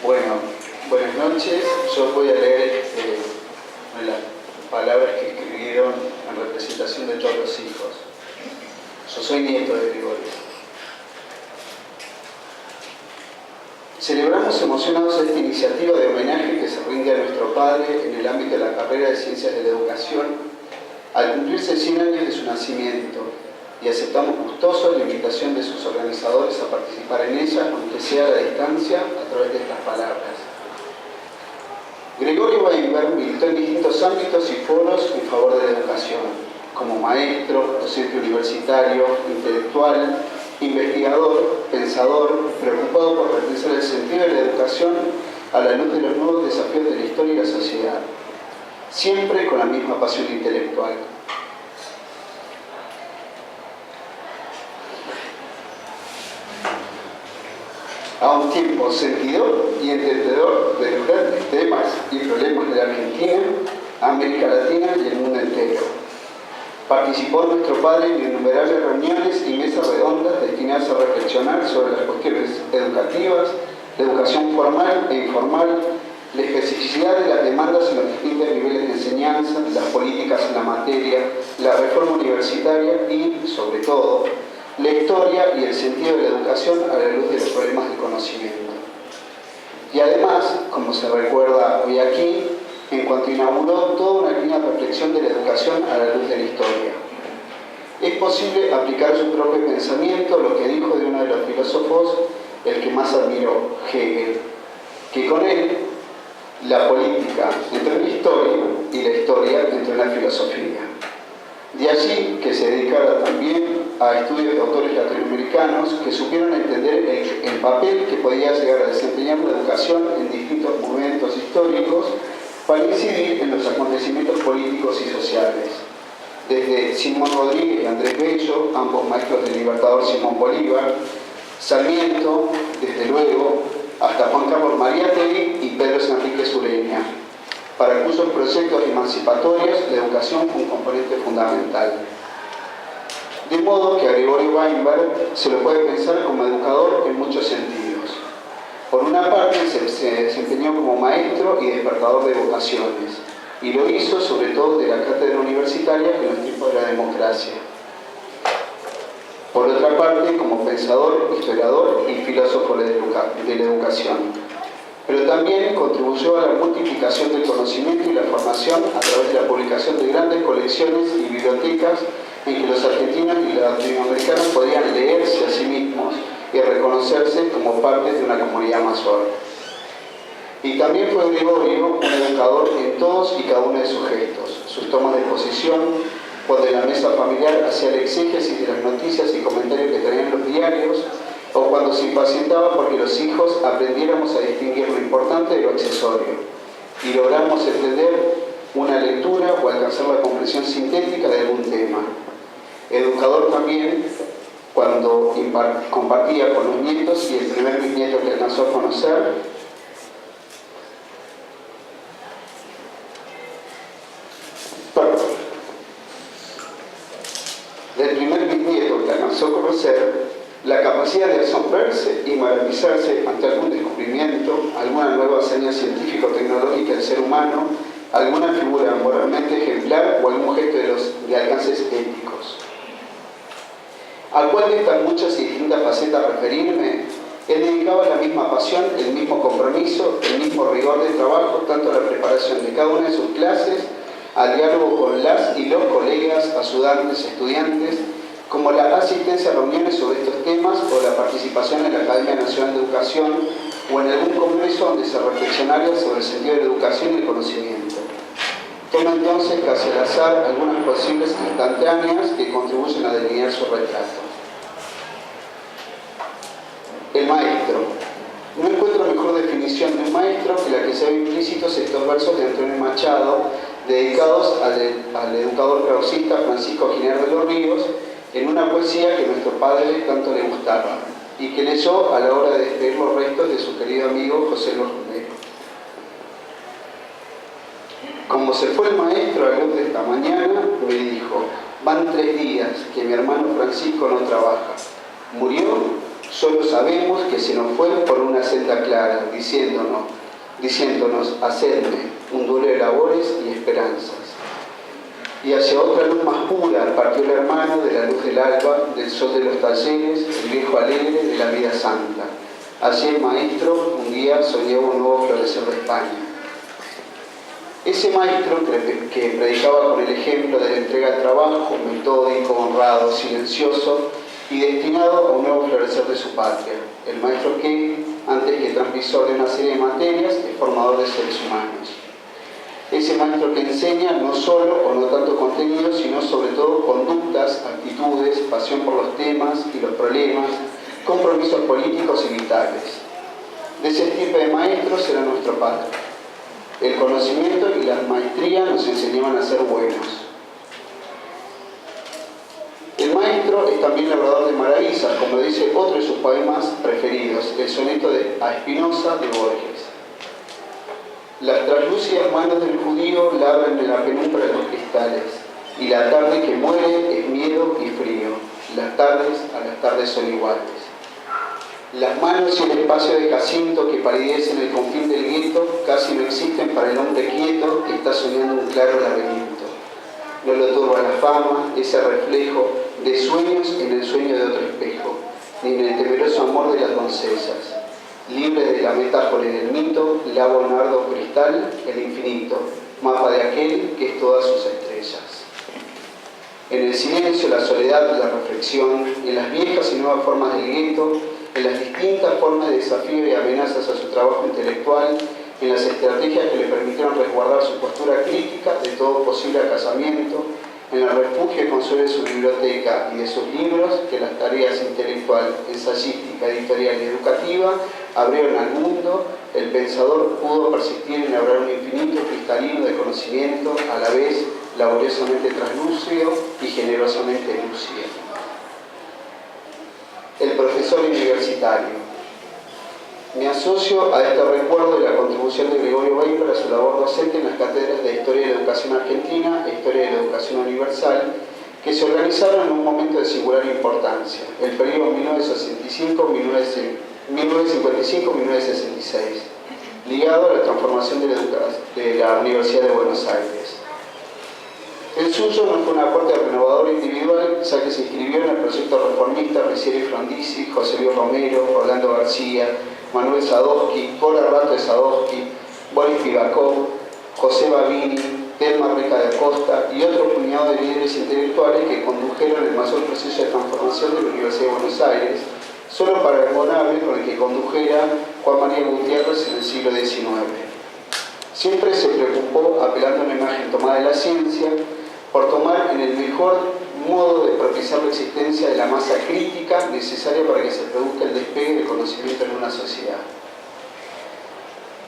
Bueno, buenas noches. Yo voy a leer las palabras que escribieron en representación de todos los hijos. Yo soy nieto de Gregorio. Celebramos emocionados esta iniciativa de homenaje que se rinde a nuestro padre en el ámbito de la carrera de Ciencias de la Educación al cumplirse 100 años de su nacimiento, y aceptamos gustosos la invitación de sus organizadores a participar en ella, aunque sea a la distancia, a través de estas palabras. Gregorio Weinberg militó en distintos ámbitos y foros en favor de la educación, como maestro, docente universitario, intelectual, investigador, pensador, preocupado por repensar el sentido de la educación a la luz de los nuevos desafíos de la historia y la sociedad, siempre con la misma pasión intelectual. A un tiempo sentidor y entendedor de los grandes temas y problemas de la Argentina, América Latina y el mundo entero. Participó nuestro padre en innumerables reuniones y mesas redondas destinadas a reflexionar sobre las cuestiones educativas, la educación formal e informal, la especificidad de las demandas en los distintos niveles de enseñanza, las políticas en la materia, la reforma universitaria y, sobre todo, la historia y el sentido de la educación a la luz de los problemas del conocimiento. Y además, como se recuerda hoy aquí, en cuanto inauguró toda una línea de reflexión de la educación a la luz de la historia. Es posible aplicar su propio pensamiento a lo que dijo de uno de los filósofos, el que más admiró, Hegel, que con él la política entró en la historia y la historia entró en la filosofía. De allí que se dedicara también a estudios de autores latinoamericanos que supieron entender el papel que podía llegar a desempeñar la educación en distintos momentos históricos para incidir en los acontecimientos políticos y sociales. Desde Simón Rodríguez y Andrés Bello, ambos maestros del libertador Simón Bolívar, Sarmiento, desde luego, hasta Juan Carlos Mariátegui y Pedro Enrique Sureña, para cuyos proyectos emancipatorios la educación fue un componente fundamental. De modo que a Gregorio Weinberg se lo puede pensar como educador en muchos sentidos. Por una parte, se desempeñó como maestro y despertador de vocaciones, y lo hizo sobre todo de la cátedra universitaria en los tiempos de la democracia. Por otra parte, como pensador, historiador y filósofo de la educación. Pero también contribuyó a la multiplicación del conocimiento y la formación a través de la publicación de grandes colecciones y bibliotecas en que los argentinos y los latinoamericanos podían leerse a sí mismos y reconocerse como parte de una comunidad mayor. Y también fue Gregorio un educador en todos y cada uno de sus gestos, sus tomas de posición, cuando en la mesa familiar hacía el exégesis de las noticias y comentarios que traían los diarios, o cuando se impacientaba porque los hijos aprendiéramos a distinguir lo importante de lo accesorio y logramos entender una lectura o alcanzar la comprensión sintética de algún tema. Educador también cuando compartía con los nietos, y el primer bisnieto que alcanzó a conocer la capacidad de asombrarse y maravillarse ante algún descubrimiento, alguna nueva hazaña científico-tecnológica del ser humano, alguna figura moralmente ejemplar o algún gesto de alcances éticos. ¿A cuál de estas muchas y distintas facetas referirme? Él dedicaba la misma pasión, el mismo compromiso, el mismo rigor de trabajo, tanto a la preparación de cada una de sus clases, al diálogo con las y los colegas, ayudantes, estudiantes, como la asistencia a reuniones sobre estos temas o la participación en la Academia Nacional de Educación o en algún congreso donde se reflexionara sobre el sentido de la educación y el conocimiento. Tomo entonces casi al azar algunas posibles instantáneas que contribuyen a delinear su retrato. El maestro. No encuentro mejor definición de un maestro que la que se ve implícitos estos versos de Antonio Machado, dedicados al educador clausista Francisco Giner de los Ríos, en una poesía que nuestro padre tanto le gustaba y que leyó a la hora de despedir los restos de su querido amigo José Luis Romero. Como se fue el maestro a la luz de esta mañana, me dijo: van 3 días que mi hermano Francisco no trabaja. ¿Murió? Solo sabemos que se nos fue por una senda clara, diciéndonos, hacedme un duelo de labores y esperanzas. Y hacia otra luz más pura partió el hermano de la luz del alba, del sol de los talleres, el viejo alegre de la vida santa. Allí el maestro un día soñaba un nuevo florecer de España. Ese maestro que predicaba con el ejemplo de la entrega del trabajo, metódico, honrado, silencioso y destinado a un nuevo florecer de su patria. El maestro que, antes que transmisor de una serie de materias, es formador de seres humanos. Ese maestro que enseña no solo o no tanto contenido, sino sobre todo conductas, actitudes, pasión por los temas y los problemas, compromisos políticos y vitales. De ese tipo de maestros era nuestro padre. El conocimiento y la maestría nos enseñaban a ser buenos. El maestro es también labrador de maravillas, como dice otro de sus poemas preferidos, el soneto a Espinosa de Borges. Las traslúcidas manos del judío labran en la penumbra de los cristales, y la tarde que muere es miedo y frío. Las tardes a las tardes son iguales. Las manos y el espacio de Jacinto que palidecen en el confín del gueto casi no existen para el hombre quieto que está soñando un claro laberinto. No lo turba la fama, ese reflejo de sueños en el sueño de otro espejo, ni en el temeroso amor de las doncellas. Libre de la metáfora y del mito, lago nardo cristal, el infinito, mapa de aquel que es todas sus estrellas. En el silencio, la soledad, la reflexión, en las viejas y nuevas formas del gueto, en las distintas formas de desafío y amenazas a su trabajo intelectual, en las estrategias que le permitieron resguardar su postura crítica de todo posible acasamiento, en el refugio y consuelo de su biblioteca y de sus libros, que las tareas intelectual, ensayística, editorial y educativa abrieron al mundo, el pensador pudo persistir en labrar un infinito cristalino de conocimiento, a la vez laboriosamente translúcido y generosamente lúcido. El profesor universitario. Me asocio a este recuerdo de la contribución de Gregorio Bay para su labor docente en las cátedras de Historia de la Educación Argentina e Historia de la Educación Universal, que se organizaron en un momento de singular importancia, el periodo 1955-1966, ligado a la transformación de la Universidad de Buenos Aires. El suyo no fue un aporte renovador individual, ya que se inscribió en el proyecto reformista Ricieri Frondizi, José Luis Romero, Rolando García, Manuel Sadowski, Cora Rato de Sadowski, Boris Pivakov, José Babini, Telma Reca de Acosta y otro puñado de líderes intelectuales que condujeron el mayor proceso de transformación de la Universidad de Buenos Aires, solo para el monable con el que condujera Juan María Gutiérrez en el siglo XIX. Siempre se preocupó, apelando a una imagen tomada de la ciencia, por tomar en el mejor modo de propiciar la existencia de la masa crítica necesaria para que se produzca el despegue del conocimiento en una sociedad.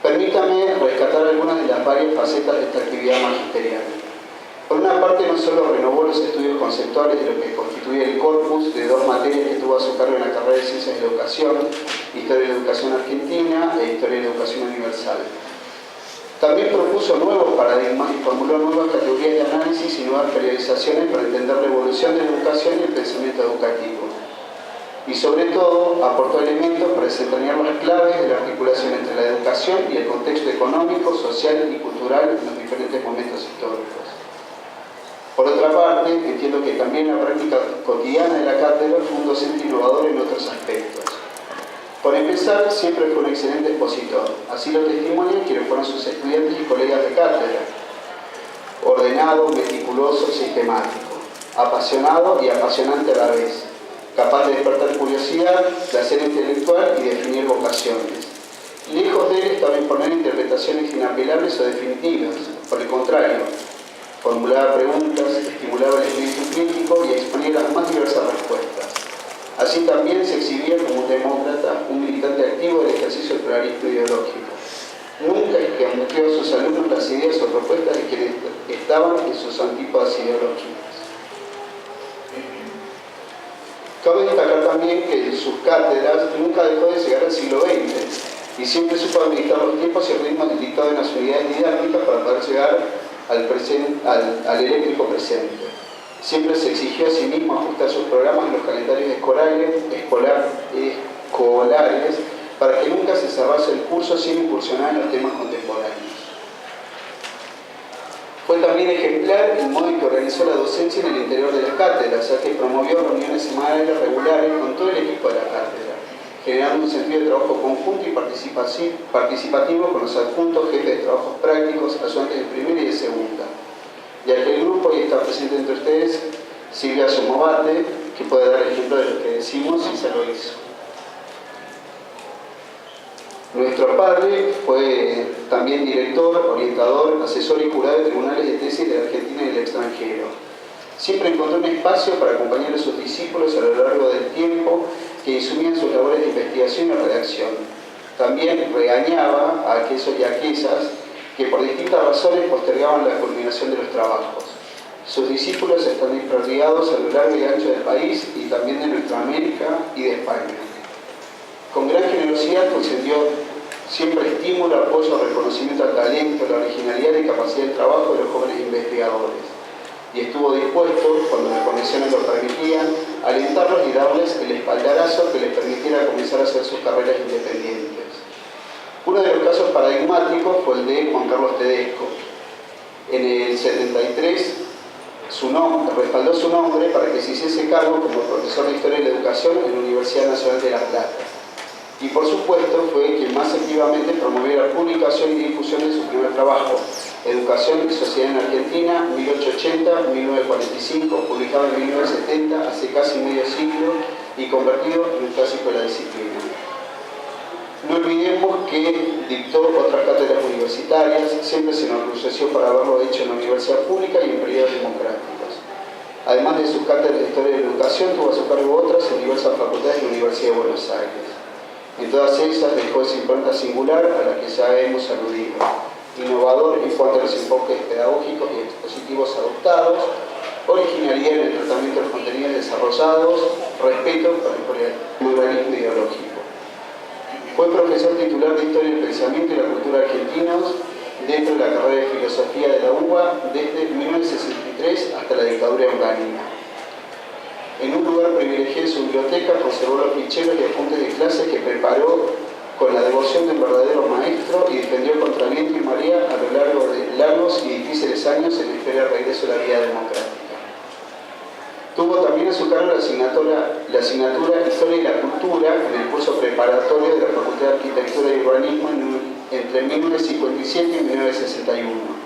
Permítame rescatar algunas de las varias facetas de esta actividad magisterial. Por una parte, no solo renovó los estudios conceptuales de lo que constituye el corpus de dos materias que tuvo a su cargo en la carrera de Ciencias de la Educación, Historia de la Educación Argentina e Historia de la Educación Universal. También propuso nuevos paradigmas y formuló nuevas categorías de análisis y nuevas periodizaciones para entender la evolución de la educación y el pensamiento educativo. Y sobre todo, aportó elementos para desentrañar las claves de la articulación entre la educación y el contexto económico, social y cultural en los diferentes momentos históricos. Por otra parte, entiendo que también la práctica cotidiana de la cátedra fue un docente innovador en otros aspectos. Por empezar, siempre fue un excelente expositor. Así lo testimonian quienes fueron sus estudiantes y colegas de cátedra. Ordenado, meticuloso, sistemático. Apasionado y apasionante a la vez. Capaz de despertar curiosidad, placer intelectual y definir vocaciones. Lejos de él estaba imponer interpretaciones inapelables o definitivas. Por el contrario, formulaba preguntas, estimulaba el espíritu crítico y exponía las más diversas respuestas. Así también se exhibía como un demócrata, un militante activo del ejercicio del pluralismo ideológico. Nunca escamoteó a sus alumnos las ideas o propuestas de quienes estaban en sus antípodas ideológicas. Cabe destacar también que en sus cátedras nunca dejó de llegar al siglo XX y siempre supo administrar los tiempos y ritmos del dictado en las unidades didácticas para poder llegar al eléctrico presente. Siempre se exigió a sí mismo ajustar sus programas en los calendarios escolares colares para que nunca se cerrase el curso sin incursionar en los temas contemporáneos. Fue también ejemplar el modo en que organizó la docencia en el interior de las cátedras, ya que promovió reuniones semanales regulares con todo el equipo de la cátedra, generando un sentido de trabajo conjunto y participativo con los adjuntos, jefes de trabajos prácticos, ayudantes de primera y de segunda. Y aquel grupo, y está presente entre ustedes, Silvia Somovate, que puede dar ejemplo de lo que decimos y se lo hizo. Nuestro padre fue también director, orientador, asesor y jurado de tribunales de tesis de la Argentina y del extranjero. Siempre encontró un espacio para acompañar a sus discípulos a lo largo del tiempo que insumían sus labores de investigación y redacción. También regañaba a aquellos y aquellas que por distintas razones postergaban la culminación de los trabajos. Sus discípulos están desperdigados a lo largo y ancho del país y también de nuestra América y de España. Con gran generosidad concedió siempre estímulo, apoyo, reconocimiento al talento, la originalidad y capacidad de trabajo de los jóvenes investigadores. Y estuvo dispuesto, cuando las condiciones lo permitían, a alentarlos y darles el espaldarazo que les permitiera comenzar a hacer sus carreras independientes. Uno de los casos paradigmáticos fue el de Juan Carlos Tedesco. En el 73, respaldó su nombre para que se hiciese cargo como profesor de Historia de la Educación en la Universidad Nacional de La Plata. Y por supuesto fue quien más activamente promovió la publicación y difusión de su primer trabajo, Educación y Sociedad en Argentina, 1880-1945, publicado en 1970, hace casi medio siglo, y convertido en un clásico de la disciplina. No olvidemos que dictó otras cátedras universitarias, siempre se enorgulleció por haberlo hecho en la universidad pública y en periodos democráticos. Además de sus cátedras de Historia de la Educación, tuvo a su cargo otras en diversas facultades de la Universidad de Buenos Aires. En todas ellas dejó esa impronta singular a la que ya hemos aludido. Innovador en cuanto a los enfoques pedagógicos y expositivos adoptados, originalidad en el tratamiento de los contenidos desarrollados, respeto por el pluralismo ideológico. Fue profesor titular de Historia del Pensamiento y la Cultura argentinos dentro de la carrera de Filosofía de la UBA desde 1963 hasta la dictadura orgánica. En un lugar privilegiado de su biblioteca conservó los ficheros y apuntes de clase que preparó con la devoción de un verdadero maestro y defendió contra viento y marea a lo largo de largos y difíciles años en espera del regreso a la vida democrática. Tuvo también a su cargo la asignatura Historia y la Cultura en el curso preparatorio de la Facultad de Arquitectura y Urbanismo entre 1957 y 1961.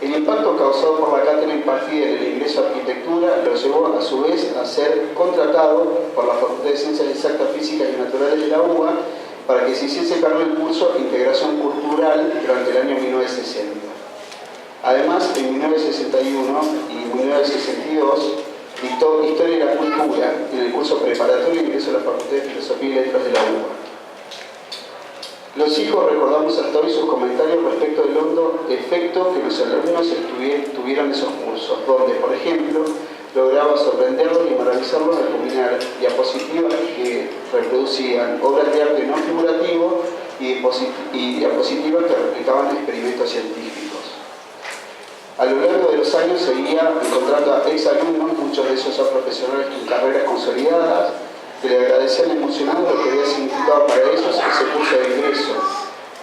El impacto causado por la cátedra impartida en el ingreso a arquitectura lo llevó a su vez a ser contratado por la Facultad de Ciencias Exactas, Físicas y Naturales de la UBA para que se hiciese cargo del curso Integración Cultural durante el año 1960. Además, en 1961 y 1962 dictó Historia de la Cultura en el curso preparatorio de ingreso a la Facultad de Filosofía y Letras de la UBA. Los hijos recordamos hasta hoy sus comentarios respecto del hondo efecto que los alumnos tuvieron en esos cursos, donde, por ejemplo, lograba sorprenderlos y maravillarlos al combinar diapositivas que reproducían obras de arte no figurativo y diapositivas que replicaban experimentos científicos. A lo largo de los años seguía encontrando a exalumnos, muchos de ellos ya profesionales con carreras consolidadas, que le agradecían emocionados lo que había significado para ellos ese curso de ingreso,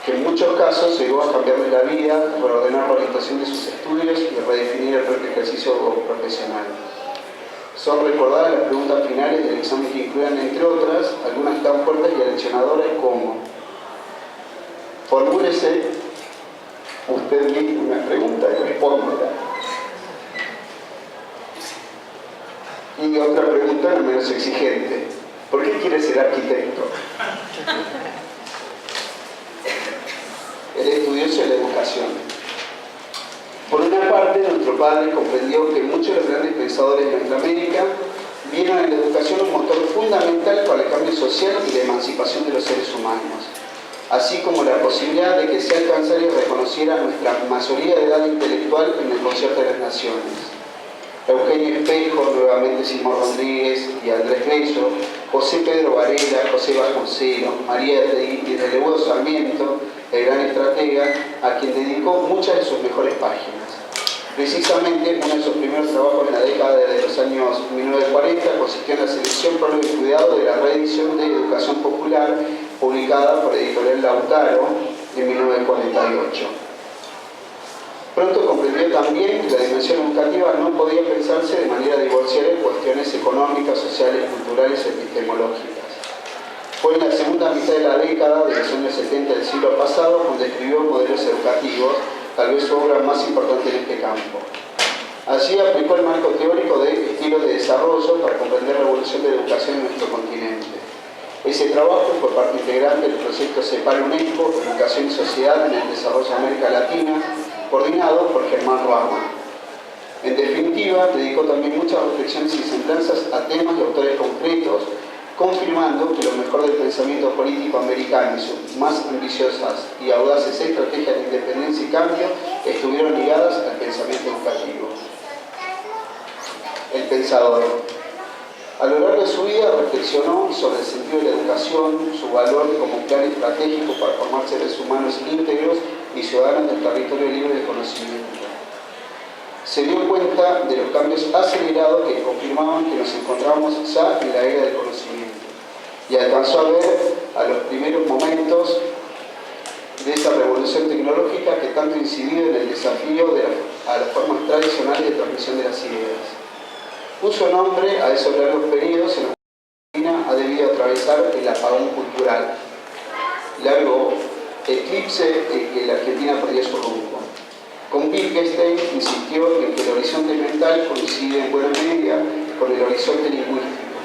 que en muchos casos llegó a cambiarles la vida, reordenar la orientación de sus estudios y redefinir el propio ejercicio profesional. Son recordadas las preguntas finales del examen que incluían, entre otras, algunas tan fuertes y aleccionadoras como: formúlese usted mismo una pregunta y respóndela. Y otra pregunta no menos exigente: ¿por qué quiere ser arquitecto? El estudioso de la educación. Por una parte, nuestro padre comprendió que muchos de los grandes pensadores de nuestra América vieron en la educación un motor fundamental para el cambio social y la emancipación de los seres humanos, así como la posibilidad de que se alcanzara y reconociera nuestra mayoría de edad intelectual en el concierto de las naciones. Eugenio Espejo, nuevamente Simón Rodríguez y Andrés Bello, José Pedro Varela, José Vasconcelos, María y de Leopoldo Sarmiento, el gran estratega, a quien dedicó muchas de sus mejores páginas. Precisamente, uno de sus primeros trabajos en la década de los años 1940 consistió en la selección, prole y cuidado de la reedición de Educación Popular, publicada por Editorial Lautaro en 1948. Pronto comprendió también que la dimensión educativa no podía pensarse de manera divorciada en cuestiones económicas, sociales, culturales y epistemológicas. Fue en la segunda mitad de la década de los años 70 del siglo pasado cuando escribió Modelos Educativos, tal vez su obra más importante en este campo. Allí aplicó el marco teórico de estilos de desarrollo para comprender la evolución de la educación en nuestro continente. Ese trabajo fue parte integrante del proyecto CEPAL UNESCO, Educación y Sociedad en el Desarrollo de América Latina, coordinado por Germán Rama. En definitiva, dedicó también muchas reflexiones y semblanzas a temas y autores concretos, confirmando que lo mejor del pensamiento político americano y sus más ambiciosas y audaces estrategias de independencia y cambio estuvieron ligadas al pensamiento educativo. El pensador. A lo largo de su vida reflexionó sobre el sentido de la educación, su valor como plan estratégico para formar seres humanos íntegros y ciudadanos del territorio libre de conocimiento. Se dio cuenta de los cambios acelerados que confirmaban que nos encontrábamos ya en la era del conocimiento y alcanzó a ver a los primeros momentos de esa revolución tecnológica que tanto incidió en el desafío a las formas tradicionales de transmisión de las ideas. Puso nombre a esos largos periodos en los que la Argentina ha debido atravesar el apagón cultural, largo eclipse en que la Argentina perdió su rumbo. Con Wittgenstein insistió en que el horizonte mental coincide en buena medida con el horizonte lingüístico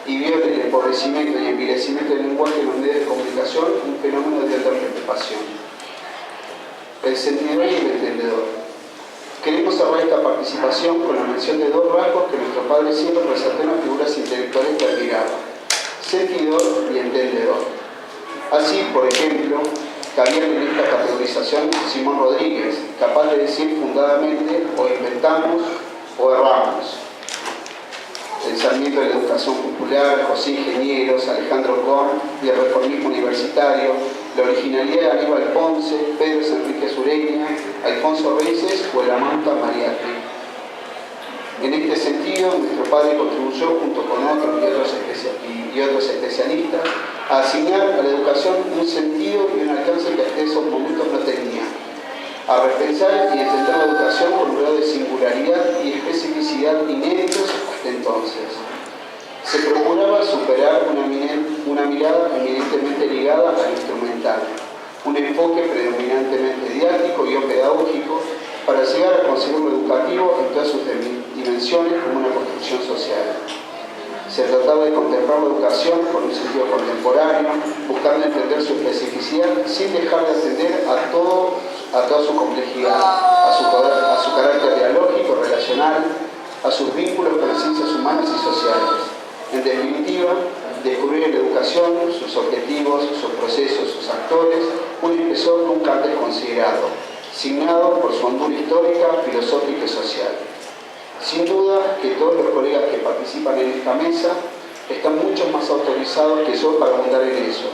y vio en el empobrecimiento y envilecimiento del lenguaje en los medios de comunicación un fenómeno de alta preocupación. El sentidor y el entendedor. Queremos cerrar esta participación con la mención de dos rasgos que nuestro padre siempre resaltó en las figuras intelectuales que admiraba: sentidor y entendedor. Así, por ejemplo, cabían en esta categorización Simón Rodríguez, capaz de decir fundadamente o inventamos o erramos. El Sarmiento de la Educación Popular, José Ingenieros, Alejandro Korn y el reformismo universitario, la originalidad de Aníbal Ponce, Pedro Enrique Sureña, Alfonso Reyes o el amante Mariátegui. En este sentido, nuestro padre contribuyó, junto con otros y otros especialistas, a asignar a la educación un sentido y un alcance que hasta esos momentos no tenía, a repensar y entender la educación con un grado de singularidad y especificidad inéditos hasta entonces. Se procuraba superar una mirada eminentemente ligada al instrumental, un enfoque predominantemente didáctico y pedagógico para llegar a conseguir lo educativo en todas sus dimensiones como una construcción social. Se trataba de contemplar la educación con un sentido contemporáneo, buscando entender su especificidad sin dejar de atender a toda su complejidad, a su carácter dialógico, relacional, a sus vínculos con las ciencias humanas y sociales. En definitiva, descubrir en la educación sus objetivos, sus procesos, sus actores, un espesor nunca antes considerado, signado por su hondura histórica, filosófica y social. Sin duda que todos los colegas que participan en esta mesa están mucho más autorizados que yo para abundar en eso,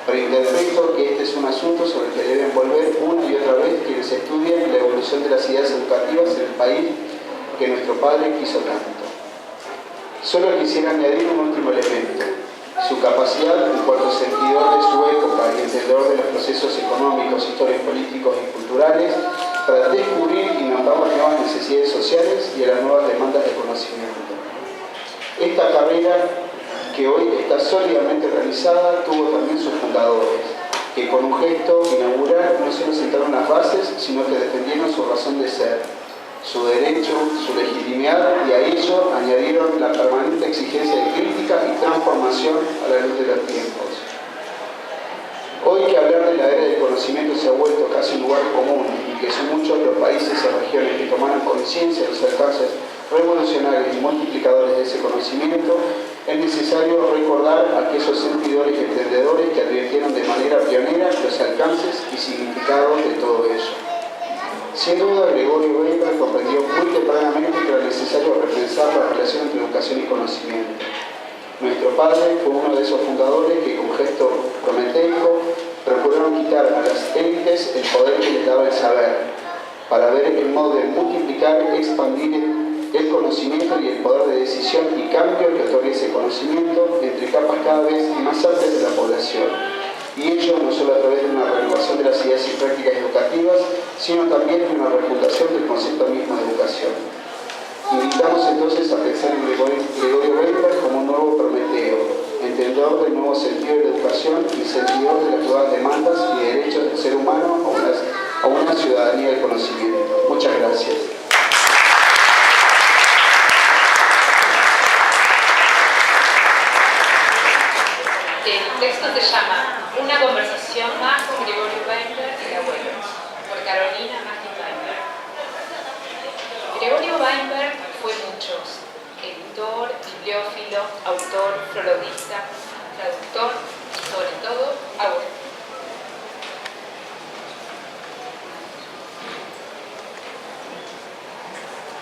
pero interpreto que este es un asunto sobre el que deben volver una y otra vez quienes estudian la evolución de las ideas educativas en el país que nuestro padre quiso tanto. Solo quisiera añadir un último elemento: su capacidad en cuanto sentidor de su época y entendedor de los procesos económicos, históricos, políticos y culturales para descubrir y notar las nuevas necesidades sociales y a las nuevas demandas de conocimiento. Esta carrera, que hoy está sólidamente realizada, tuvo también sus fundadores, que con un gesto inaugural no solo sentaron las bases, sino que defendieron su razón de ser, su derecho, su legitimidad, y a ello añadieron la permanente exigencia de crítica y transformación a la luz de los tiempos. Hoy que hablar de la era del conocimiento se ha vuelto casi un lugar común y que son muchos los países y regiones que tomaron conciencia de los alcances revolucionarios y multiplicadores de ese conocimiento, es necesario recordar a aquellos sentidores y entendedores que advirtieron de manera pionera los alcances y significados de todo ello. Sin duda, Gregorio Weber comprendió muy tempranamente que era necesario repensar la relación entre educación y conocimiento. Nuestro padre fue uno de esos fundadores que, con gesto prometeico, procuraron quitar a las élites el poder que les daba el saber, para ver el modo de multiplicar, expandir el conocimiento y el poder de decisión y cambio que otorga ese conocimiento entre capas cada vez más amplias de la población. Y ello no solo a través de una renovación de las ideas y prácticas educativas, sino también de una refundación del concepto mismo de educación. Invitamos entonces a pensar en Gregorio Weinberg como un nuevo Prometeo, entendedor del nuevo sentido de la educación y sentidor de las nuevas demandas y derechos del ser humano a una ciudadanía del conocimiento. Muchas gracias. El texto se llama Una conversación más con Gregorio Weinberg y el abuelo, por Carolina Mágic Weinberg. Gregorio Weinberg fue muchos: editor, bibliófilo, autor, prologuista, traductor y, sobre todo, abuelo.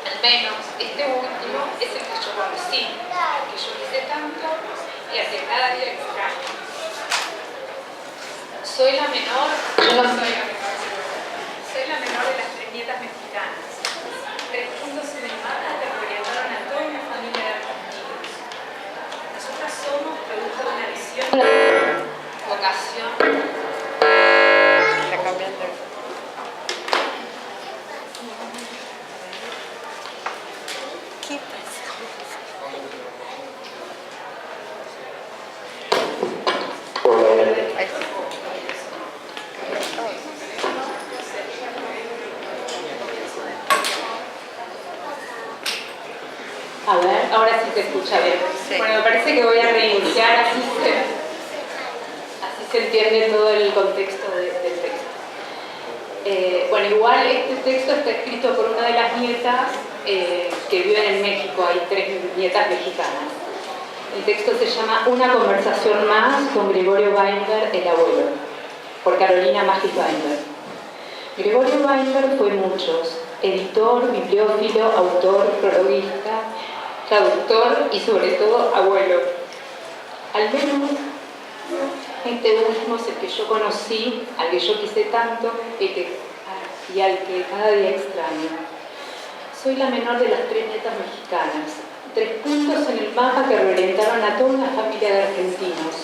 Al menos este último es el que yo conocí, que yo quise tanto y hacia cada día extraño. Soy la menor, yo no soy la menor, soy la menor de las 3 nietas mexicanas. 3 puntos en el mapa que orientaron a toda una familia de argentinos. Nosotras somos producto de una visión, vocación. Está cambiando. ¿Qué pasa? A ver, ahora sí se escucha bien. Sí. Bueno, me parece que voy a reiniciar, así se entiende todo el contexto del texto. Bueno, igual este texto está escrito por una de las nietas que viven en México, hay 3 nietas mexicanas. El texto se llama Una conversación más con Gregorio Weinberg, el abuelo, por Carolina Mágic Weinberg. Gregorio Weinberg fue muchos: editor, bibliófilo, autor, prologuista, traductor y sobre todo abuelo. Al menos este último es el que yo conocí, al que yo quise tanto y al que cada día extraño. Soy la menor de las 3 nietas mexicanas, 3 puntos en el mapa que reorientaron a toda una familia de argentinos.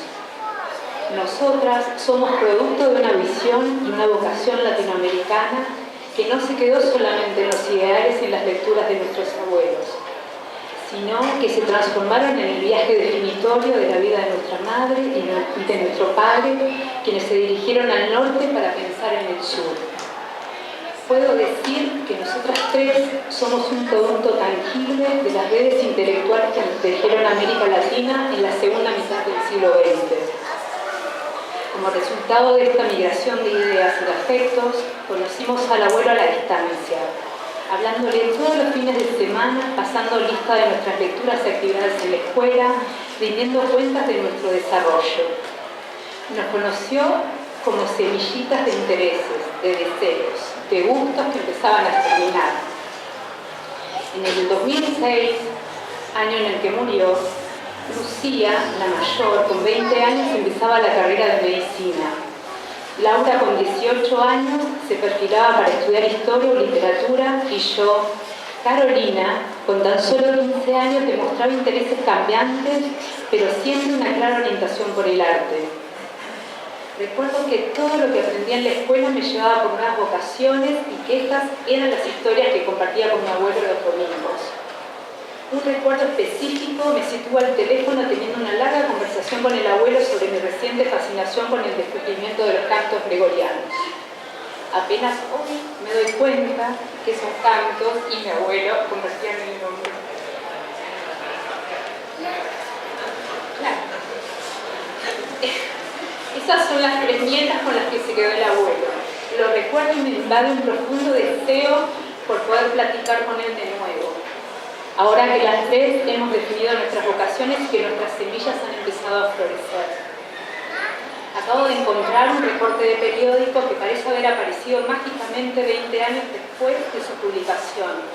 Nosotras somos producto de una visión y una vocación latinoamericana que no se quedó solamente en los ideales y en las lecturas de nuestros abuelos, sino que se transformaron en el viaje definitorio de la vida de nuestra madre y de nuestro padre, quienes se dirigieron al norte para pensar en el sur. Puedo decir que nosotras 3 somos un producto tangible de las redes intelectuales que nos tejieron América Latina en la segunda mitad del siglo XX. Como resultado de esta migración de ideas y de afectos, conocimos al abuelo a la distancia, hablándole todos los fines de semana, pasando lista de nuestras lecturas y actividades en la escuela, rindiendo cuentas de nuestro desarrollo. Nos conoció como semillitas de intereses, de deseos, de gustos que empezaban a germinar. En el 2006, año en el que murió, Lucía, la mayor, con 20 años, empezaba la carrera de medicina. Laura, con 18 años, se perfilaba para estudiar historia o literatura, y yo, Carolina, con tan solo 15 años, demostraba intereses cambiantes, pero siempre una clara orientación por el arte. Recuerdo que todo lo que aprendía en la escuela me llevaba por nuevas vocaciones y que estas eran las historias que compartía con mi abuelo los domingos. Un recuerdo específico me sitúa al teléfono teniendo una larga conversación con el abuelo sobre mi reciente fascinación con el descubrimiento de los cantos gregorianos. Apenas hoy me doy cuenta que esos cantos y mi abuelo convertían en el nombre. Claro. Esas son las 3 nietas con las que se quedó el abuelo. Lo recuerdo y me invade un profundo deseo por poder platicar con él de nuevo. Ahora que las 3 hemos definido nuestras vocaciones y que nuestras semillas han empezado a florecer. Acabo de encontrar un recorte de periódico que parece haber aparecido mágicamente 20 años después de su publicación.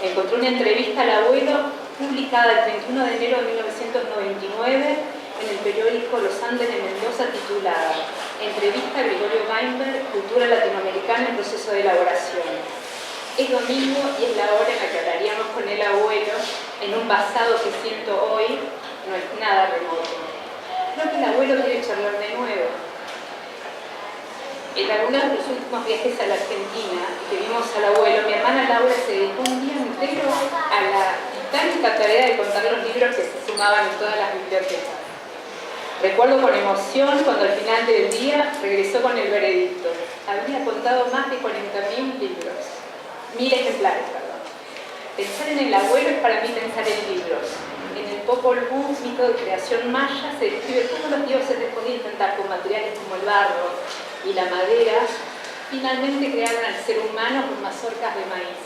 Encontré una entrevista al abuelo publicada el 31 de enero de 1999 en el periódico Los Andes de Mendoza, titulada Entrevista a Gregorio Weinberg, Cultura Latinoamericana en proceso de elaboración. Es domingo y es la hora en la que hablaríamos con el abuelo en un pasado que siento hoy no es nada remoto. Creo que el abuelo quiere charlar de nuevo. En algunos de los últimos viajes a la Argentina que vimos al abuelo, mi hermana Laura se dedicó un día entero a la titánica tarea de contar los libros que se sumaban en todas las bibliotecas. Recuerdo con emoción cuando al final del día regresó con el veredicto. Había contado más de 40.000 libros. 1000 ejemplares, perdón. Pensar en el abuelo es para mí pensar en libros. En el Popol Vuh, mito de creación maya, se describe cómo los dioses, después de intentar con materiales como el barro y la madera, finalmente crearon al ser humano con mazorcas de maíz.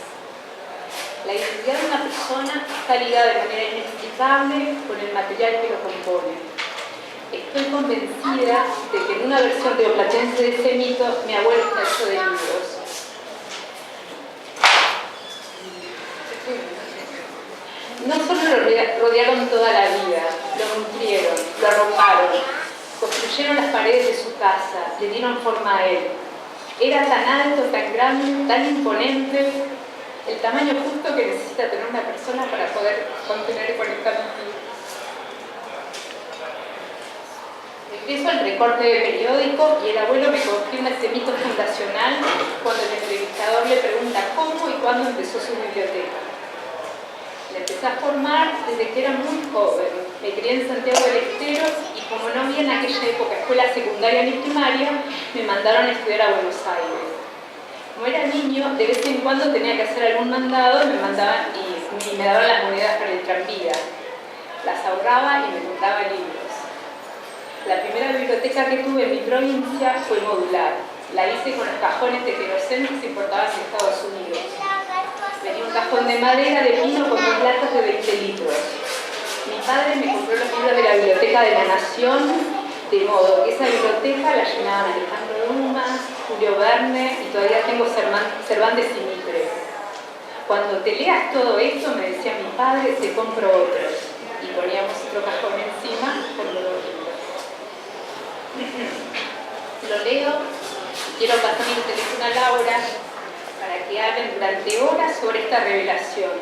La identidad de una persona está ligada de manera inexplicable con el material que lo compone. Estoy convencida de que en una versión rioplatense de ese mito, mi abuelo está hecho de libros. No solo lo rodearon toda la vida, lo nutrieron, lo arroparon, construyeron las paredes de su casa, le dieron forma a él. Era tan alto, tan grande, tan imponente, el tamaño justo que necesita tener una persona para poder contener 40.000 libros. Empiezo el recorte de periódico y el abuelo me confirma ese mito fundacional cuando el entrevistador le pregunta cómo y cuándo empezó su biblioteca. La empecé a formar desde que era muy joven. Me crié en Santiago del Estero y como no había en aquella época escuela secundaria ni primaria, me mandaron a estudiar a Buenos Aires. Como era niño, de vez en cuando tenía que hacer algún mandado y me mandaban y me daban las monedas para el tranvía. Las ahorraba y me compraba libros. La primera biblioteca que tuve en mi provincia fue modular. La hice con los cajones de queroseno que se importaban de Estados Unidos. Tenía un cajón de madera de pino con 2 latas de 20 litros. Mi padre me compró los libros de la Biblioteca de la Nación, de modo que esa biblioteca la llenaban Alejandro Dumas, Julio Verne y todavía tengo Cervantes y Mitre. Cuando te leas todo esto, me decía mi padre, te compro otros. Y poníamos otro cajón encima con los libros. Lo leo y quiero pasar mi teléfono a Laura para que hablen durante horas sobre esta revelación.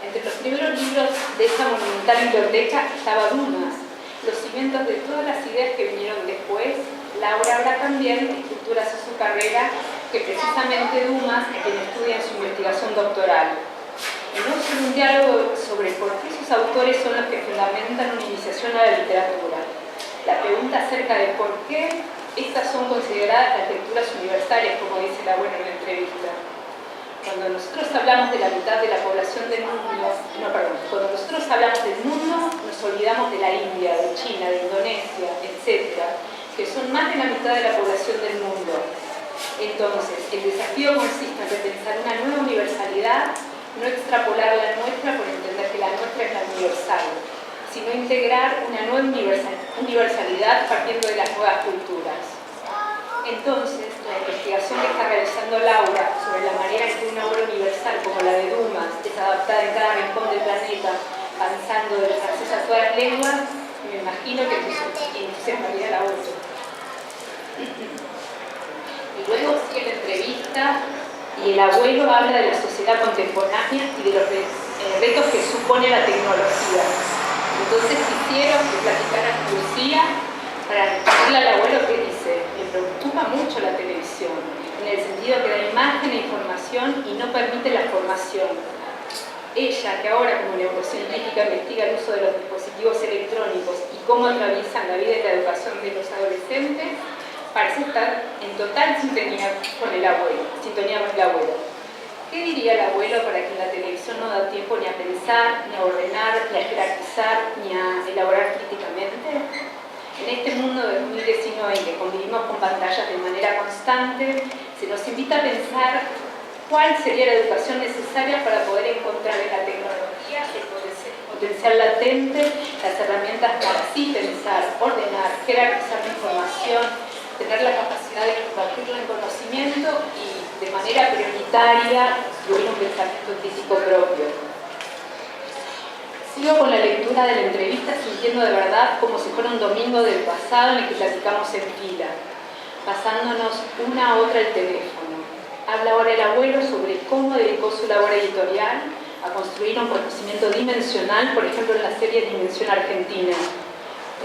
Entre los primeros libros de esta monumental biblioteca estaba Dumas, los cimientos de todas las ideas que vinieron después. Laura habla también de estructuras de su carrera que precisamente Dumas es quien estudia en su investigación doctoral. Y no es un diálogo sobre por qué sus autores son los que fundamentan una iniciación a la literatura. La pregunta acerca de por qué estas son consideradas las lecturas universales, como dice el abuelo en la entrevista. Cuando nosotros hablamos de la mitad de la población del mundo, cuando nosotros hablamos del mundo, nos olvidamos de la India, de China, de Indonesia, etc., que son más de la mitad de la población del mundo. Entonces, el desafío consiste en repensar una nueva universalidad, no extrapolar la nuestra por entender que la nuestra es la universal, sino integrar una nueva universalidad partiendo de las nuevas culturas. Entonces, la investigación que está realizando Laura sobre la manera en que una obra universal como la de Dumas es adaptada en cada rincón del planeta, avanzando del francés a todas las lenguas, me imagino que entusiasmaría la otra. Y luego sigue la entrevista y el abuelo habla de la sociedad contemporánea y de los retos que supone la tecnología. Entonces quisiera que platicara Lucía para responderle al abuelo que dice: me preocupa mucho la televisión, en el sentido que da imagen e información y no permite la formación. Ella, que ahora como neurocientífica investiga el uso de los dispositivos electrónicos y cómo atraviesan la vida y la educación de los adolescentes, parece estar en total sintonía con el abuelo. ¿Qué diría el abuelo para que en la televisión no da tiempo ni a pensar, ni a ordenar, ni a jerarquizar, ni a elaborar críticamente? En este mundo de 2019 en que convivimos con pantallas de manera constante, se nos invita a pensar cuál sería la educación necesaria para poder encontrar en la tecnología el potencial latente, las herramientas para así pensar, ordenar, jerarquizar la información, tener la capacidad de compartirla en conocimiento y de manera prioritaria incluir un pensamiento crítico propio. Sigo con la lectura de la entrevista sintiendo de verdad como si fuera un domingo del pasado en el que platicamos en fila, pasándonos una a otra el teléfono. Habla ahora el abuelo sobre cómo dedicó su labor editorial a construir un conocimiento dimensional, por ejemplo en la serie Dimensión Argentina,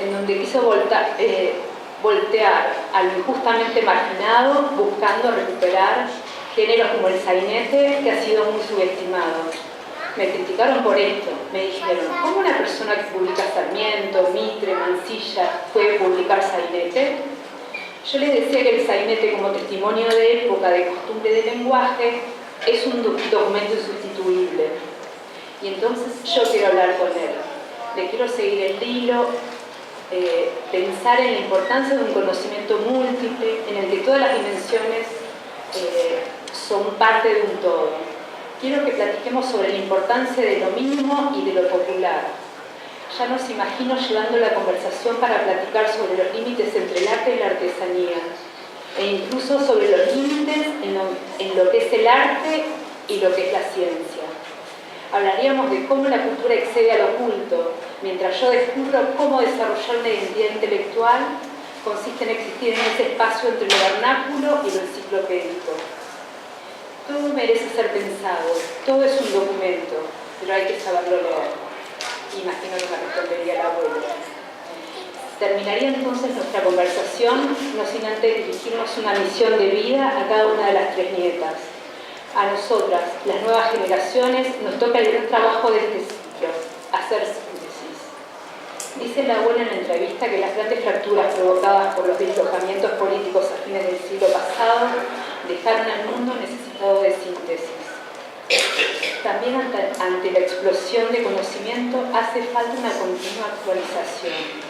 en donde quiso voltear a lo injustamente marginado, buscando recuperar géneros como el sainete, que ha sido muy subestimado. Me criticaron por esto, me dijeron, ¿cómo una persona que publica Sarmiento, Mitre, Mansilla puede publicar sainete? Yo les decía que el sainete, como testimonio de época, de costumbre de lenguaje, es un documento insustituible. Y entonces yo quiero hablar con él, le quiero seguir el hilo, pensar en la importancia de un conocimiento múltiple, en el que todas las dimensiones son parte de un todo. Quiero que platiquemos sobre la importancia de lo mínimo y de lo popular. Ya nos imagino llevando la conversación para platicar sobre los límites entre el arte y la artesanía, e incluso sobre los límites en lo que es el arte y lo que es la ciencia. Hablaríamos de cómo la cultura excede a lo oculto, mientras yo descubro cómo desarrollar una identidad intelectual consiste en existir en ese espacio entre lo vernáculo y lo enciclopédico. Todo merece ser pensado, todo es un documento, pero hay que saberlo leer. Imagino que me respondería el abuelo. Terminaría entonces nuestra conversación, no sin antes dirigirnos una misión de vida a cada una de las tres nietas. A nosotras, las nuevas generaciones, nos toca el gran trabajo de este ciclo, hacer síntesis. Dice la abuela en la entrevista que las grandes fracturas provocadas por los deslocamientos políticos a fines del siglo pasado dejaron al mundo necesitado de síntesis. También ante la explosión de conocimiento hace falta una continua actualización.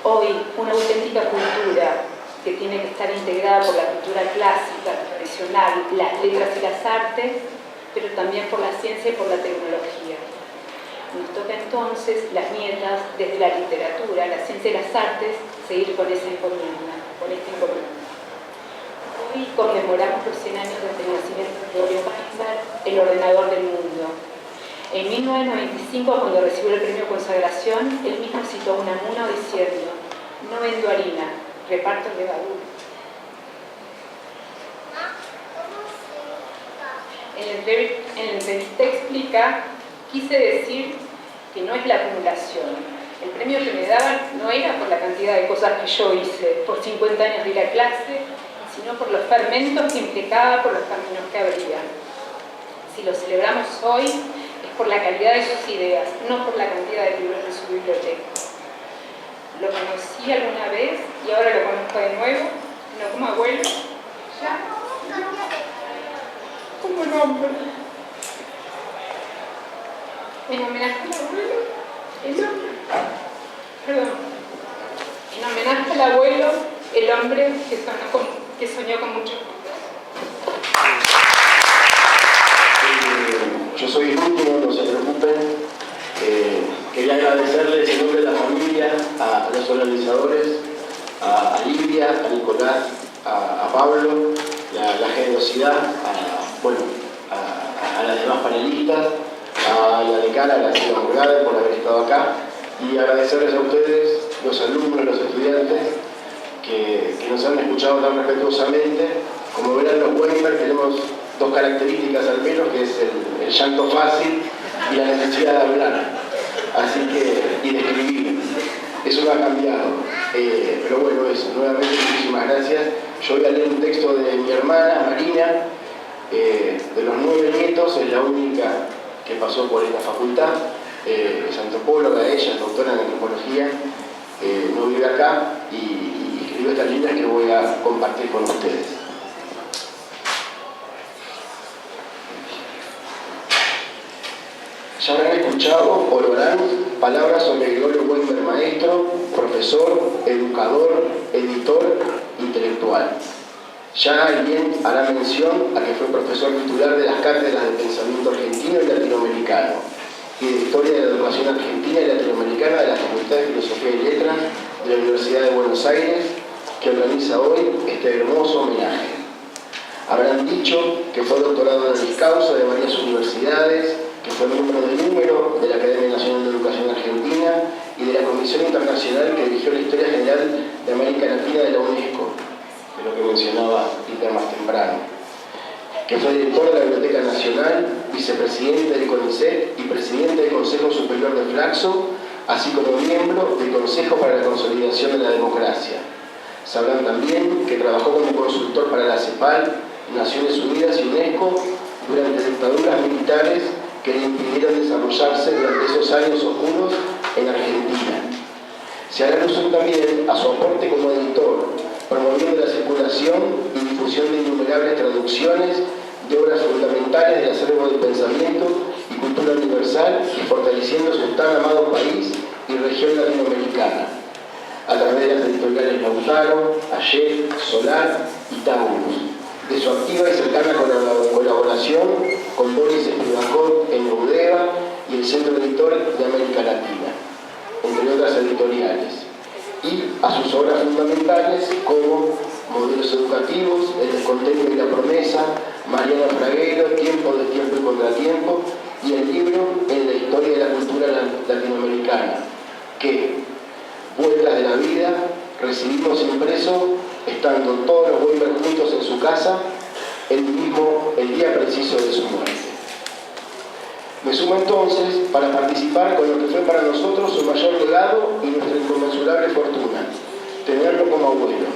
Hoy, una auténtica cultura que tiene que estar integrada por la cultura clásica, tradicional, las letras y las artes, pero también por la ciencia y por la tecnología. Nos toca entonces, las nietas, desde la literatura, la ciencia y las artes, seguir con esa encomienda, con esta encomienda. Hoy conmemoramos los 100 años desde el nacimiento de Gregorio Mendel, el ordenador del mundo. En 1995, cuando recibió el premio Consagración, él mismo citó a Unamuno diciendo: "No vendo harina, reparto levadura". En la entrevista explica: "Quise decir que no es la acumulación. El premio que me daban no era por la cantidad de cosas que yo hice, por 50 años de ir a clase, sino por los fermentos que implicaba, por los caminos que abría. Si lo celebramos hoy, es por la calidad de sus ideas, no por la cantidad de libros de su biblioteca. Lo conocí alguna vez y ahora lo conozco de nuevo, no como abuelo, ya como hombre. En homenaje al abuelo, en homenaje al abuelo, el hombre que soñó con mucho". Yo soy el último, no se preocupen. Quería agradecerles en nombre de la familia, a los organizadores, a Lidia, a Nicolás, a Pablo, la generosidad, a las demás panelistas, a la decana, a la señora Morgade, por haber estado acá, y agradecerles a ustedes, los alumnos, los estudiantes, que nos han escuchado tan respetuosamente. Como verán, los Weinberg tenemos dos características al menos, que es el llanto fácil y la necesidad de hablar, así que, y de escribir. Eso no ha cambiado, pero bueno, eso, nuevamente muchísimas gracias. Yo voy a leer un texto de mi hermana, Marina, de los 9 nietos, es la única que pasó por esta facultad, es antropóloga, ella es doctora en antropología, no vive acá y escribió estas líneas que voy a compartir con ustedes. Ya habrán escuchado o lo harán palabras sobre Gregorio Weinberg, maestro, profesor, educador, editor, intelectual. Ya alguien hará mención a que fue profesor titular de las cátedras de pensamiento argentino y latinoamericano y de historia de la educación argentina y latinoamericana de la Facultad de Filosofía y Letras de la Universidad de Buenos Aires, que organiza hoy este hermoso homenaje. Habrán dicho que fue doctorado en el causa de varias universidades, que fue miembro de la Academia Nacional de Educación Argentina y de la Comisión Internacional que dirigió la Historia General de América Latina de la UNESCO, de lo que mencionaba Peter más temprano. que fue director de la Biblioteca Nacional, vicepresidente del CONICET y presidente del Consejo Superior de Flaxo, así como miembro del Consejo para la Consolidación de la Democracia. Sabrán también que trabajó como consultor para la CEPAL, Naciones Unidas y UNESCO durante dictaduras militares que le impidieron desarrollarse durante esos años oscuros en Argentina. Se hará alusión también a su aporte como editor, promoviendo la circulación y difusión de innumerables traducciones de obras fundamentales del acervo del pensamiento y cultura universal y fortaleciendo su tan amado país y región latinoamericana, a través de las editoriales Lautaro, Ayer, Solar y Taurus, de su activa y cercana colaboración con Boris Spivakov en Udeva y el Centro Editor de América Latina, entre otras editoriales, y a sus obras fundamentales como Modelos Educativos, El Descontento y la Promesa, Mariano Fraguero, Tiempo, Destiempo y Contratiempo, y el libro En la Historia de la Cultura Latinoamericana, que, Vueltas de la Vida, recibimos impreso estando todos los Weimar juntos en su casa el día preciso de su muerte. Me sumo entonces para participar con lo que fue para nosotros su mayor legado y nuestra inconmensurable fortuna, tenerlo como abuelo,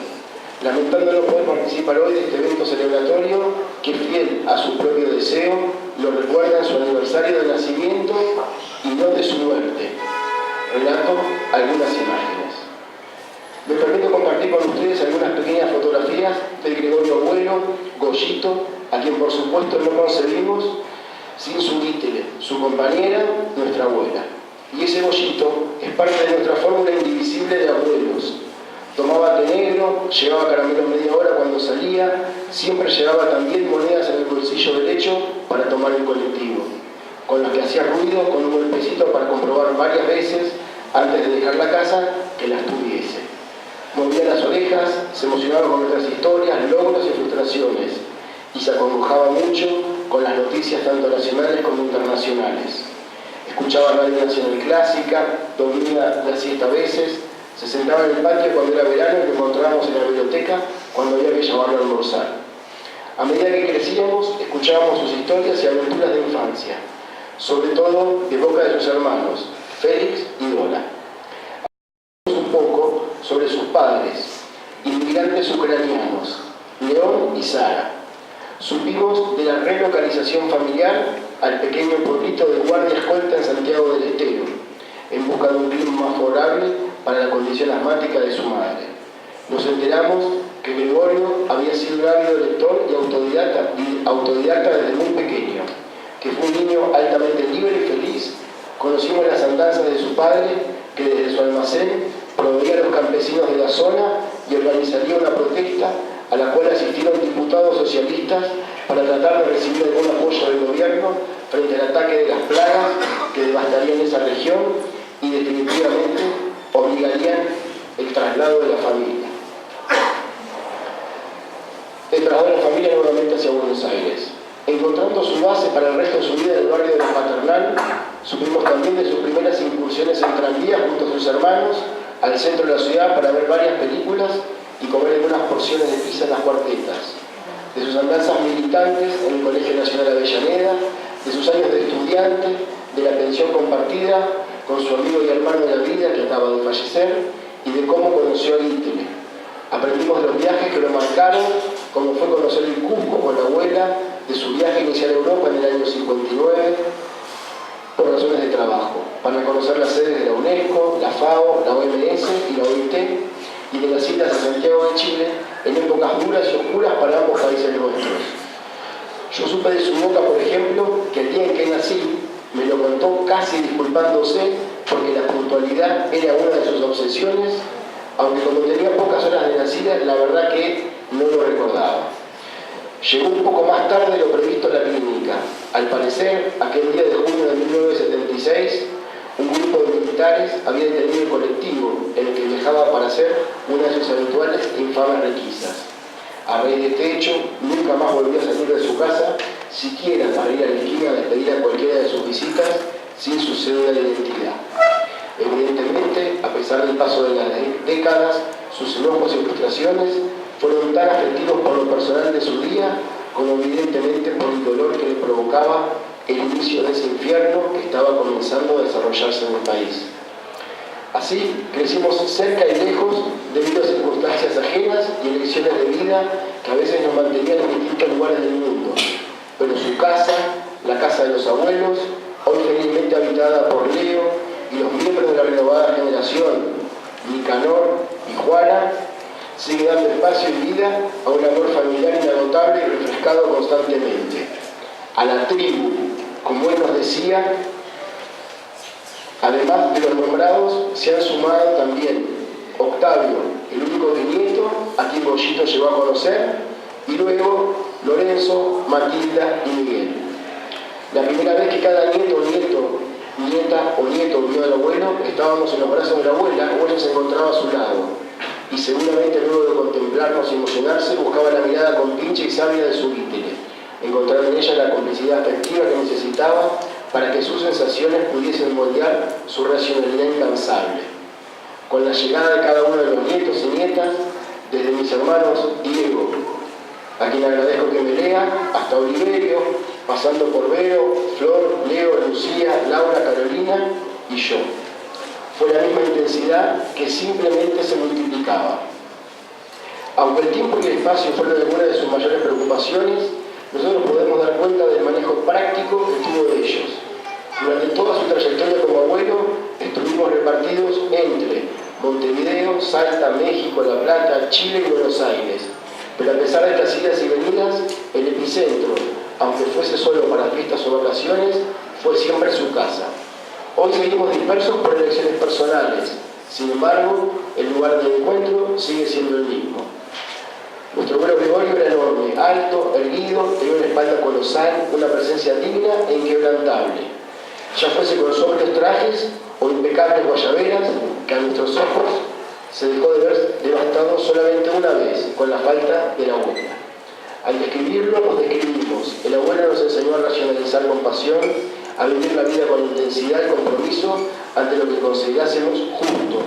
lamentando no poder participar hoy de este evento celebratorio que, fiel a su propio deseo, lo recuerda en su aniversario de nacimiento y no de su muerte. Relato algunas imágenes. Me permito compartir con ustedes algunas pequeñas fotografías del Gregorio abuelo, Goyito, a quien por supuesto no concebimos sin su títere, su compañera, nuestra abuela. Y ese Goyito es parte de nuestra fórmula indivisible de abuelos. Tomaba té negro, llevaba caramelos media hora cuando salía, siempre llevaba también monedas en el bolsillo derecho para tomar el colectivo, con los que hacía ruido con un golpecito para comprobar varias veces antes de dejar la casa que las tuviese. Movía las orejas, se emocionaba con nuestras historias, logros y frustraciones, y se acongojaba mucho con las noticias tanto nacionales como internacionales. Escuchaba Radio Nacional Clásica, dormía la siesta a veces, se sentaba en el patio cuando era verano y lo encontrábamos en la biblioteca cuando había que llevarlo a almorzar. A medida que crecíamos, escuchábamos sus historias y aventuras de infancia, sobre todo de boca de sus hermanos, Félix y Dora. Un poco sobre sus padres, inmigrantes ucranianos, León y Sara. Supimos de la relocalización familiar al pequeño pueblito de Guardia Escolta en Santiago del Estero, en busca de un clima más favorable para la condición asmática de su madre. Nos enteramos que Gregorio había sido un ávido lector y autodidacta desde muy pequeño, que fue un niño altamente libre y feliz. Conocimos las andanzas de su padre, que desde su almacén proveía a los campesinos de la zona y organizaría una protesta a la cual asistieron diputados socialistas para tratar de recibir algún apoyo del gobierno frente al ataque de las plagas que devastarían esa región y definitivamente obligarían el traslado de la familia. El traslado de la familia nuevamente hacia Buenos Aires. Encontrando su base para el resto de su vida en el barrio de la Paternal, supimos también de sus primeras incursiones en tranvía junto a sus hermanos al centro de la ciudad para ver varias películas y comer algunas porciones de pizza en las cuartetas, de sus andanzas militantes en el Colegio Nacional Avellaneda, de sus años de estudiante, de la pensión compartida con su amigo y hermano de la vida que acaba de fallecer y de cómo conoció a Ítele. Aprendimos de los viajes que lo marcaron, como fue conocer el Cusco con la abuela, de su viaje inicial a Europa en el año 59, por razones de trabajo, para conocer las sedes de la UNESCO, la FAO, la OMS y la OIT, y de las citas a Santiago de Chile en épocas duras y oscuras para ambos países nuestros. Yo supe de su boca, por ejemplo, que el día en que nací me lo contó casi disculpándose porque la puntualidad era una de sus obsesiones, aunque como tenía pocas horas de nacida, la verdad que no lo recordaba. Llegó un poco más tarde de lo previsto en la clínica. Al parecer, aquel día de junio de 1976, un grupo de militares había detenido el colectivo en el que viajaba para hacer una de sus habituales e infames requisas. A raíz de este hecho, nunca más volvió a salir de su casa, siquiera para ir a la esquina a despedir a cualquiera de sus visitas sin su cédula de identidad. Evidentemente, a pesar del paso de las décadas, sus enojos y frustraciones fueron tan afectivos por lo personal de su día como evidentemente por el dolor que le provocaba el inicio de ese infierno que estaba comenzando a desarrollarse en el país. Así, crecimos cerca y lejos debido a circunstancias ajenas y elecciones de vida que a veces nos mantenían en distintos lugares del mundo. Pero su casa, la casa de los abuelos, hoy felizmente habitada por Leo y los miembros de la renovada generación, Nicanor y Juana, sigue dando espacio y vida a un amor familiar inagotable y refrescado constantemente. A la tribu, como él nos decía, además de los nombrados, se han sumado también Octavio, el único bisnieto a quien Goyito llegó a conocer, y luego Lorenzo, Matilda y Miguel. La primera vez que cada nieto, nieta o nieto vio al abuelo, estábamos en los brazos de la abuela o ella se encontraba a su lado. Y seguramente luego de contemplarnos y emocionarse, buscaba la mirada compinche y sabia de su vítele, encontrar en ella la complicidad afectiva que necesitaba para que sus sensaciones pudiesen moldear su racionalidad incansable. Con la llegada de cada uno de los nietos y nietas, desde mis hermanos Diego, a quien agradezco que me lea, hasta Oliverio, pasando por Vero, Flor, Leo, Lucía, Laura, Carolina y yo. Fue la misma intensidad que simplemente se multiplicaba. Aunque el tiempo y el espacio fueron algunas de sus mayores preocupaciones, nosotros podemos dar cuenta del manejo práctico que tuvo de ellos. Durante toda su trayectoria como abuelo, estuvimos repartidos entre Montevideo, Salta, México, La Plata, Chile y Buenos Aires. Pero a pesar de estas idas y venidas, el epicentro, aunque fuese solo para fiestas o vacaciones, fue siempre su casa. Hoy seguimos dispersos por elecciones personales, sin embargo, el lugar de encuentro sigue siendo el mismo. Nuestro abuelo Gregorio era enorme, alto, erguido, tenía una espalda colosal, una presencia digna e inquebrantable. Ya fuese con sobrios trajes o impecables guayaberas, que a nuestros ojos se dejó de ver devastado solamente una vez, con la falta de la abuela. Al describirlo, nos describimos. El abuelo nos enseñó a racionalizar con pasión, a vivir la vida con intensidad y compromiso ante lo que considerásemos justo.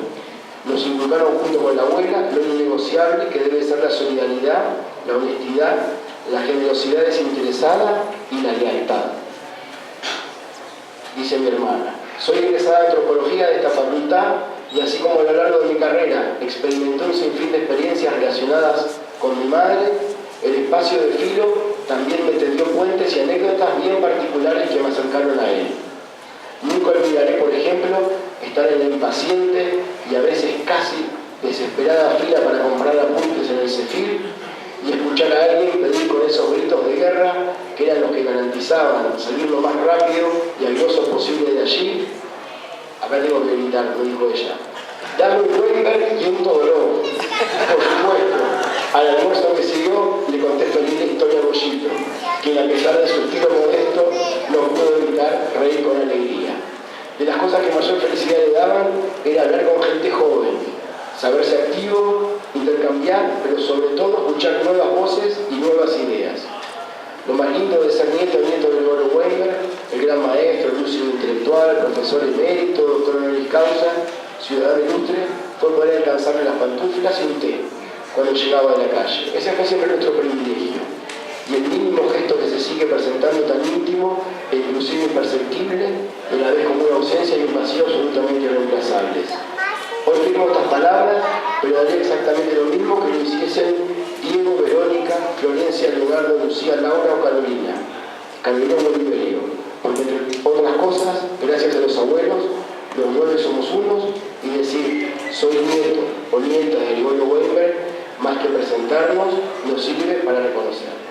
Nos inculcaron junto con la abuela lo innegociable que debe ser la solidaridad, la honestidad, la generosidad desinteresada y la lealtad. Dice mi hermana, soy egresada de antropología de esta facultad y así como a lo largo de mi carrera experimenté un sinfín de experiencias relacionadas con mi madre, el espacio de Filo también me tendió puentes y anécdotas bien particulares que me acercaron a él. Nunca olvidaré, por ejemplo, estar en la impaciente y a veces casi desesperada fila para comprar apuntes en el Cefil y escuchar a alguien pedir con esos gritos de guerra que eran los que garantizaban salir lo más rápido y airoso posible de allí. Acá tengo que gritar, me dijo ella. Dame un Weinberg y un Todorov. Por supuesto, al almuerzo que siguió le conté feliz la historia a Goyito, quien a pesar de su estilo modesto no pudo evitar reír con alegría. De las cosas que mayor felicidad le daban era hablar con gente joven, saberse activo, intercambiar, pero sobre todo escuchar nuevas voces y nuevas ideas. Lo más lindo de ser nieto de Gregorio Weinberg, el gran maestro, lúcido intelectual, profesor emérito, doctor honoris causa, ciudadano ilustre, fue poder alcanzarle las pantuflas y un té cuando llegaba de la calle. Ese fue siempre nuestro privilegio. Y el mínimo gesto que se sigue presentando tan íntimo e inclusive imperceptible, a la vez como una ausencia y un vacío absolutamente irreemplazables. Hoy firmo estas palabras, pero daría exactamente lo mismo que lo hiciesen Diego, Verónica, Florencia, Leonardo, Lucía, Laura o Carolina. Carolina o Oliverio, porque entre otras cosas, gracias a los abuelos, los 9 somos unos, y decir soy nieto o nieta de Gregorio Weinberg, más que presentarnos, nos sirve para reconocer.